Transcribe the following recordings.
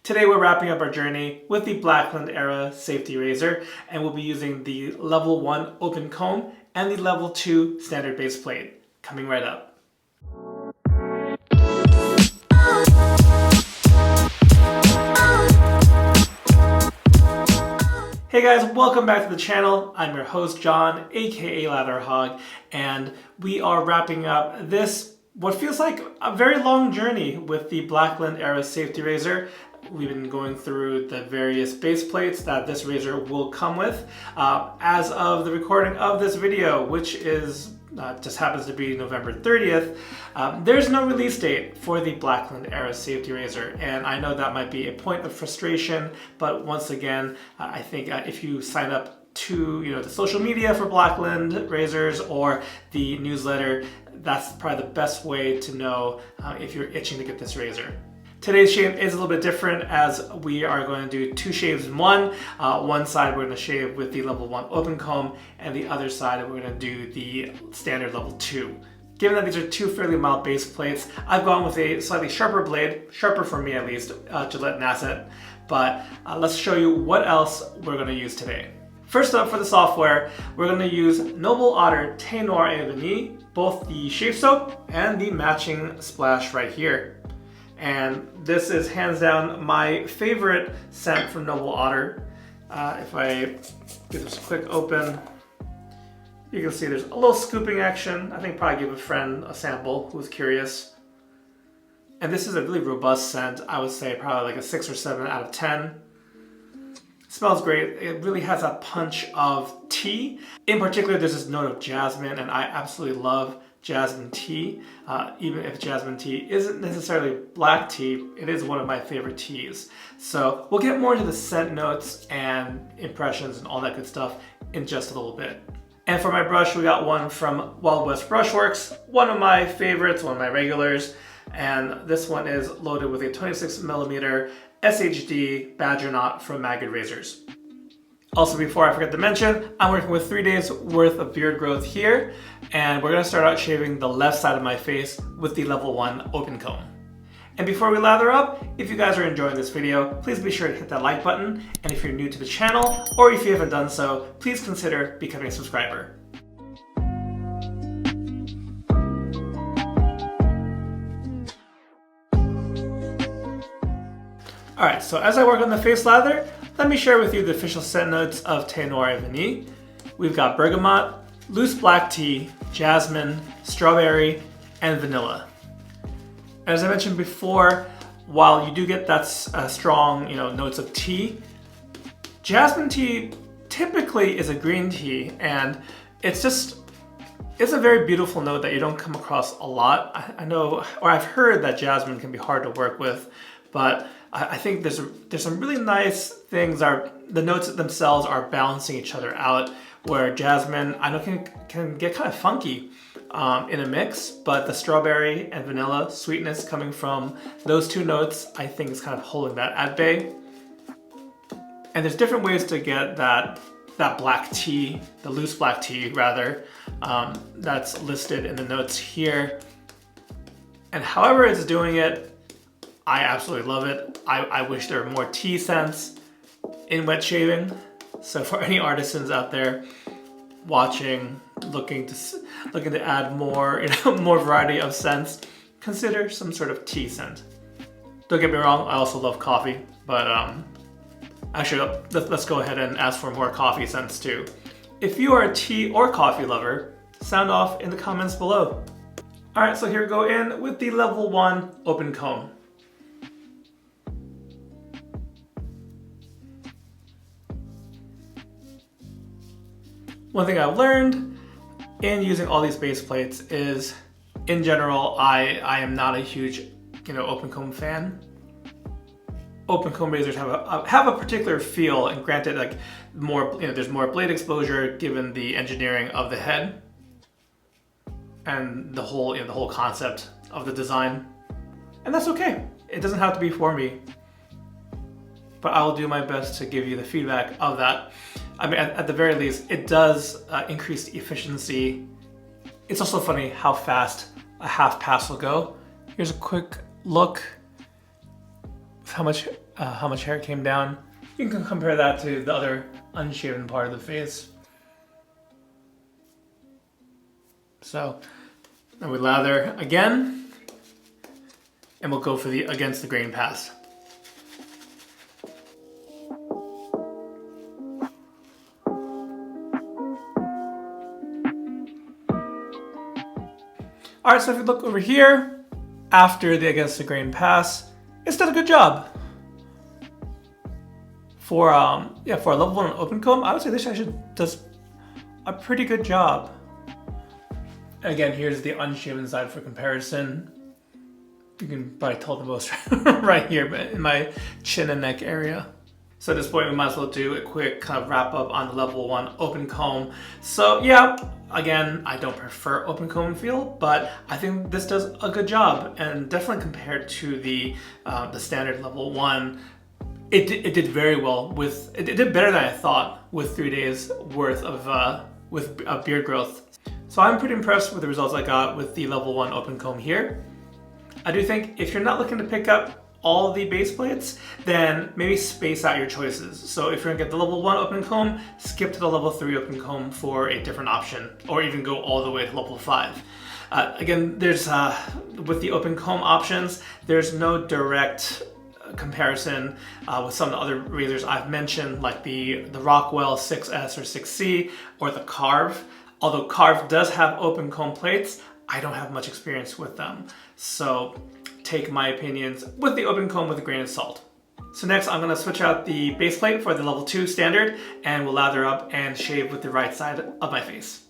Today we're wrapping up our journey with the Blackland Era safety razor, and we'll be using the level 1 open comb and the level 2 standard base plate. Coming right up. Hey guys, welcome back to the channel. I'm your host John, aka Latherhog, and we are wrapping up this, what feels like a very long journey with the Blackland Era safety razor. We've been going through the various base plates that this razor will come with. As of the recording of this video, which is just happens to be November 30th, there's no release date for the Blackland Era safety razor, and I know that might be a point of frustration, but once again, I think if you sign up to the social media for Blackland razors or the newsletter, that's probably the best way to know if you're itching to get this razor. Today's shave is a little bit different, as we are going to do two shaves in one. One side we're going to shave with the level 1 open comb, and the other side we're going to do the standard level 2. Given that these are two fairly mild base plates, I've gone with a slightly sharper blade, sharper for me at least, Gillette Nasset. But let's show you what else we're going to use today. First up, for the software, we're going to use Noble Otter The Noir and Vanille, both the shave soap and the matching splash right here. And this is hands down my favorite scent from Noble Otter. If I give this a quick open, you can see there's a little scooping action. I think probably give a friend a sample who was curious. And this is a really robust scent. I would say probably like a 6 or 7 out of 10. It smells great. It really has that punch of tea. In particular, there's this note of jasmine, and I absolutely love jasmine tea. Even if jasmine tea isn't necessarily black tea, it is one of my favorite teas. So we'll get more into the scent notes and impressions and all that good stuff in just a little bit. And for my brush, we got one from Wild West Brushworks, one of my favorites, one of my regulars. And this one is loaded with a 26mm SHD Badger Knot from Maggot Razors. Also, before I forget to mention, I'm working with 3 days worth of beard growth here, and we're going to start out shaving the left side of my face with the level 1 open comb. And before we lather up, if you guys are enjoying this video, please be sure to hit that like button, and if you're new to the channel, or if you haven't done so, please consider becoming a subscriber. Alright, so as I work on the face lather, let me share with you the official scent notes of The Noir and Vanille. We've got bergamot, loose black tea, jasmine, strawberry, and vanilla. As I mentioned before, while you do get that strong notes of tea, jasmine tea typically is a green tea, and it's a very beautiful note that you don't come across a lot. I know, or I've heard that jasmine can be hard to work with, but I think there's some really nice things. The notes themselves are balancing each other out, where jasmine I know can get kind of funky in a mix, but the strawberry and vanilla sweetness coming from those two notes I think is kind of holding that at bay. And there's different ways to get that black tea, the loose black tea rather, that's listed in the notes here. And however it's doing it, I absolutely love it. I wish there were more tea scents in wet shaving. So for any artisans out there watching, looking to add more, more variety of scents, consider some sort of tea scent. Don't get me wrong, I also love coffee, but actually let's go ahead and ask for more coffee scents too. If you are a tea or coffee lover, sound off in the comments below. All right, so here we go in with the level 1 open comb. One thing I've learned in using all these base plates is, in general, I am not a huge, open comb fan. Open comb razors have a particular feel, and granted, like there's more blade exposure given the engineering of the head and the whole concept of the design, and that's okay. It doesn't have to be for me, but I will do my best to give you the feedback of that. I mean, at the very least, it does increase the efficiency. It's also funny how fast a half pass will go. Here's a quick look how much hair came down. You can compare that to the other unshaven part of the face. So then we lather again, and we'll go for the against the grain pass. All right, so if you look over here, after the against the grain pass, it's done a good job. For a level 1 open comb, I would say this actually does a pretty good job. Again, here's the unshaven side for comparison. You can probably tell the most right here, but in my chin and neck area. So at this point, we might as well do a quick kind of wrap up on the level 1 open comb. So yeah, again, I don't prefer open comb feel, but I think this does a good job, and definitely compared to the standard level 1, it did very well it did better than I thought with 3 days worth of beard growth. So I'm pretty impressed with the results I got with the level 1 open comb here. I do think if you're not looking to pick up all the base plates, then maybe space out your choices. So if you're gonna get the level 1 open comb, skip to the level 3 open comb for a different option, or even go all the way to level 5. Again, there's with the open comb options, there's no direct comparison with some of the other razors I've mentioned, like the Rockwell 6S or 6C or the Carve. Although Carve does have open comb plates, I don't have much experience with them. So take my opinions with the open comb with a grain of salt. So next I'm going to switch out the base plate for the level 2 standard, and we'll lather up and shave with the right side of my face.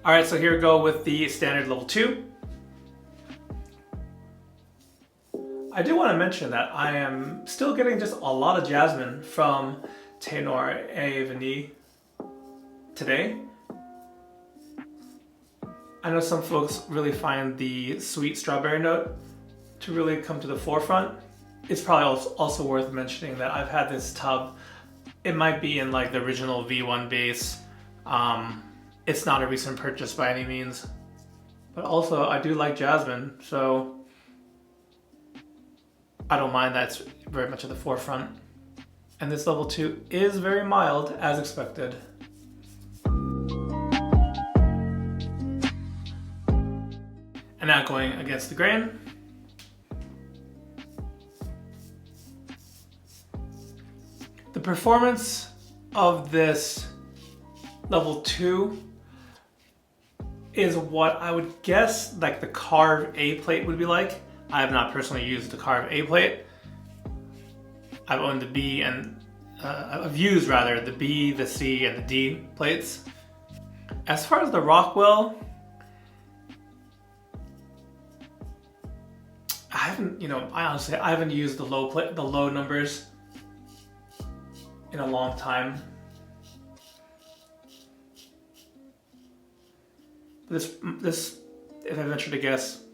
Alright, so here we go with the standard level 2. I do want to mention that I am still getting just a lot of jasmine from Noir et Vanille today. I know some folks really find the sweet strawberry note to really come to the forefront. It's probably also worth mentioning that I've had this tub. It might be in like the original V1 base. It's not a recent purchase by any means, but also I do like jasmine, so I don't mind that it's very much at the forefront. And this level 2 is very mild, as expected. And now going against the grain. The performance of this level 2 is what I would guess like the Carve A plate would be like. I have not personally used the Carve A plate. I've owned the B and I've used rather the B, the C, and the D plates. As far as the Rockwell, I haven't used the low numbers in a long time. This, if I venture to guess,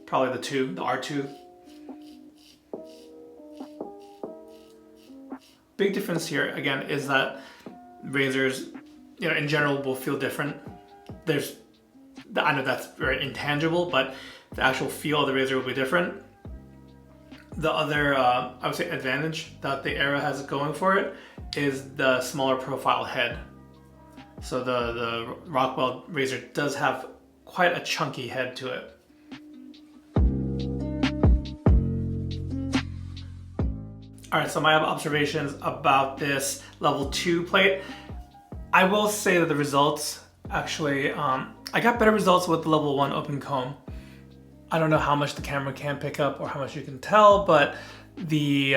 probably the R2. Big difference here, again, is that razors, in general will feel different. I know that's very intangible, but the actual feel of the razor will be different. The other, I would say, advantage that the Era has going for it is the smaller profile head. So the Rockwell razor does have quite a chunky head to it. Alright, so my observations about this level 2 plate. I will say that the results actually, I got better results with the level 1 open comb. I don't know how much the camera can pick up or how much you can tell, but the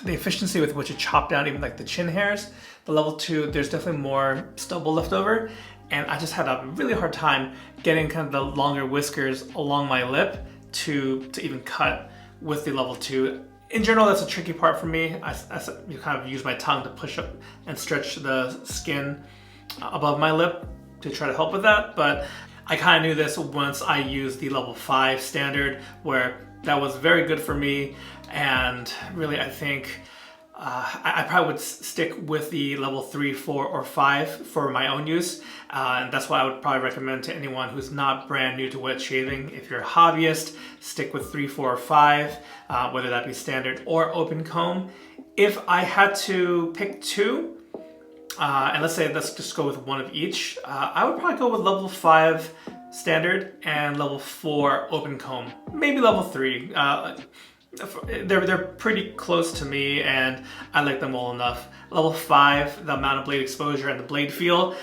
efficiency with which it chopped down even like the chin hairs, the level 2, there's definitely more stubble left over, and I just had a really hard time getting kind of the longer whiskers along my lip to even cut with the level 2. In general, that's a tricky part for me. I kind of use my tongue to push up and stretch the skin above my lip to try to help with that, but I kind of knew this once I used the level 5 standard, where that was very good for me, and really I think I probably would stick with the level 3, 4, or 5 for my own use. And that's what I would probably recommend to anyone who's not brand new to wet shaving. If you're a hobbyist, stick with 3, 4, or 5, whether that be standard or open comb. If I had to pick 2, and let's just go with one of each, I would probably go with level 5 standard and level 4 open comb. Maybe level 3. They're pretty close to me, and I like them well enough. Level 5, the amount of blade exposure and the blade feel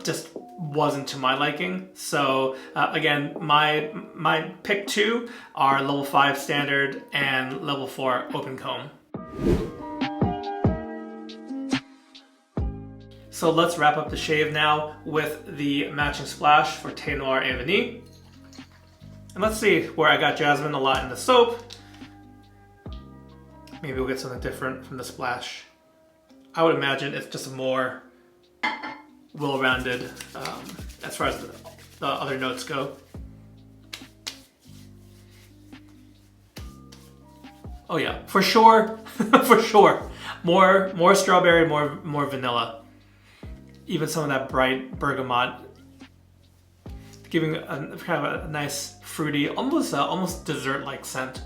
just wasn't to my liking. So again, my pick 2 are level 5 standard and level 4 open comb. So let's wrap up the shave now with the matching splash for Otter The Noir and Vanille. And let's see where I got jasmine a lot in the soap. Maybe we'll get something different from the splash. I would imagine it's just more well-rounded as far as the other notes go. Oh yeah, for sure, for sure. More strawberry, more vanilla. Even some of that bright bergamot, giving a kind of a nice fruity, almost dessert-like scent.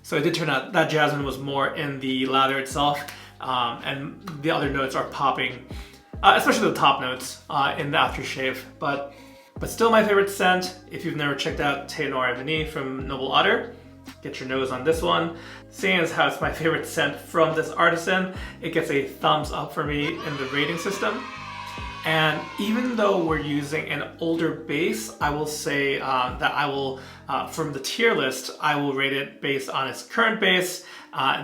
So it did turn out that jasmine was more in the lather itself, and the other notes are popping, especially the top notes in the aftershave. But still my favorite scent. If you've never checked out Otter The Noir and Vanille from Noble Otter, get your nose on this one. Seeing as how it's my favorite scent from this artisan, it gets a thumbs up for me in the rating system. And even though we're using an older base, I will say that I will, from the tier list, I will rate it based on its current base.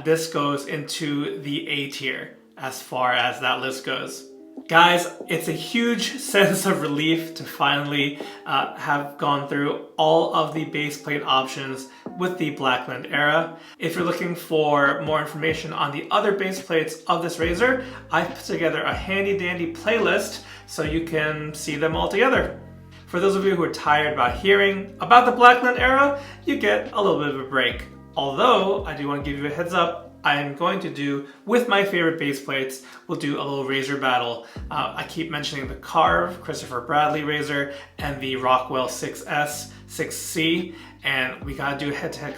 This goes into the A tier as far as that list goes. Guys, it's a huge sense of relief to finally have gone through all of the base plate options with the Blackland Era. If you're looking for more information on the other base plates of this razor, I've put together a handy dandy playlist so you can see them all together. For those of you who are tired about hearing about the Blackland Era, you get a little bit of a break. Although, I do want to give you a heads up, I'm going to do, with my favorite base plates, we'll do a little razor battle. I keep mentioning the Carve Christopher Bradley razor and the Rockwell 6S, 6C, and we gotta do a head-to-head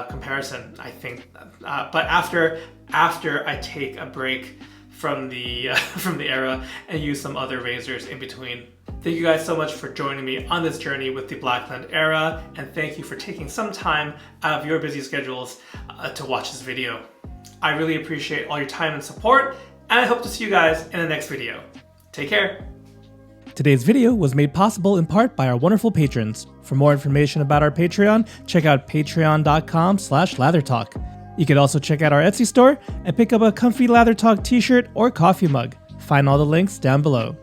comparison, I think. But after I take a break from the era and use some other razors in between. Thank you guys so much for joining me on this journey with the Blackland Era, and thank you for taking some time out of your busy schedules to watch this video. I really appreciate all your time and support, and I hope to see you guys in the next video. Take care. Today's video was made possible in part by our wonderful patrons. For more information about our Patreon, check out patreon.com/lathertalk. You can also check out our Etsy store and pick up a comfy Lather Talk t-shirt or coffee mug. Find all the links down below.